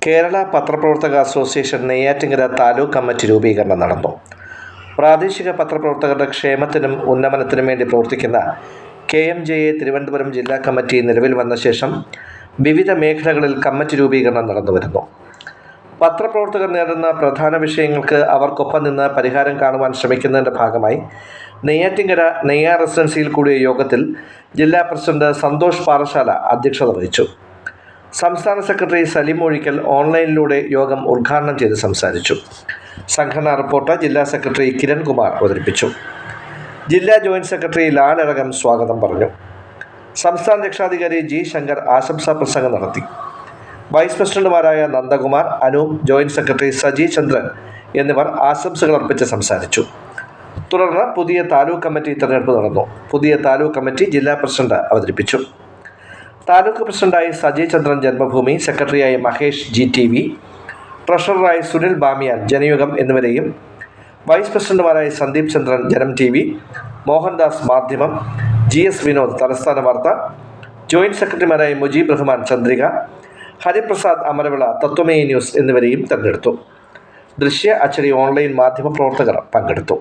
കേരള പത്രപ്രവർത്തക association Neyyattinkara taluk committee രൂപീകരണം നടന്നു. പ്രാദേശിക പത്രപ്രവർത്തകരുടെ ക്ഷേമത്തിനും ഉന്നമനത്തിനും വേണ്ടി പ്രവർത്തിക്കുന്ന KMJA തിരുവനന്തപുരം ജില്ലാ കമ്മിറ്റി നിലവിൽ വന്ന ശേഷം വിവിധ മേഖലകളിൽ കമ്മിറ്റി രൂപീകരണം നടന്നുവരുന്നു. പത്രപ്രവർത്തകർ നേരിടുന്ന പ്രധാന വിഷയങ്ങൾക്ക് അവർക്കൊപ്പം നിന്ന് പരിഹാരം കാണുവാൻ ശ്രമിക്കുന്നതിൻ്റെ ഭാഗമായി നെയ്യാറ്റിൻകര നെയ്യാർ റെസിഡൻസിയിൽ കൂടിയ യോഗത്തിൽ ജില്ലാ പ്രസിഡന്റ് സന്തോഷ് പാറശാല അധ്യക്ഷത വഹിച്ചു. സംസ്ഥാന സെക്രട്ടറി സലിം ഒഴിക്കൽ ഓൺലൈനിലൂടെ യോഗം ഉദ്ഘാടനം ചെയ്ത് സംസാരിച്ചു. സംഘടനാ റിപ്പോർട്ട് ജില്ലാ സെക്രട്ടറി കിരൺകുമാർ അവതരിപ്പിച്ചു. ജില്ലാ ജോയിന്റ് സെക്രട്ടറി ലാലഴകം സ്വാഗതം പറഞ്ഞു. സംസ്ഥാന രക്ഷാധികാരി G. ശങ്കർ ആശംസാ പ്രസംഗം നടത്തി. വൈസ് പ്രസിഡന്റുമാരായ നന്ദകുമാർ, അനൂപ്, ജോയിന്റ് സെക്രട്ടറി സജി ചന്ദ്രൻ എന്നിവർ ആശംസകൾ അർപ്പിച്ച് സംസാരിച്ചു. തുടർന്ന് പുതിയ താലൂക്ക് കമ്മിറ്റി തിരഞ്ഞെടുപ്പ് നടന്നു. പുതിയ താലൂക്ക് കമ്മിറ്റി ജില്ലാ പ്രസിഡന്റ് അവതരിപ്പിച്ചു. താലൂക്ക് പ്രസിഡന്റായി സജി ചന്ദ്രൻ ജന്മഭൂമി, സെക്രട്ടറിയായി മഹേഷ് GTV, ട്രഷററായി സുനിൽ ബാമിയാൻ ജനയുഗം എന്നിവരെയും, വൈസ് പ്രസിഡന്റുമാരായി സന്ദീപ് ചന്ദ്രൻ ജനം TV, മോഹൻദാസ് മാധ്യമം, GS വിനോദ് തലസ്ഥാന വാർത്ത, ജോയിന്റ് സെക്രട്ടറിമാരായി മുജീബ് റഹ്മാൻ ചന്ദ്രിക, ഹരിപ്രസാദ് അമരവിള തത്വമയി ന്യൂസ് എന്നിവരെയും തെരഞ്ഞെടുത്തു. ദൃശ്യ, അച്ചടി, ഓൺലൈൻ മാധ്യമ പ്രവർത്തകർ പങ്കെടുത്തു.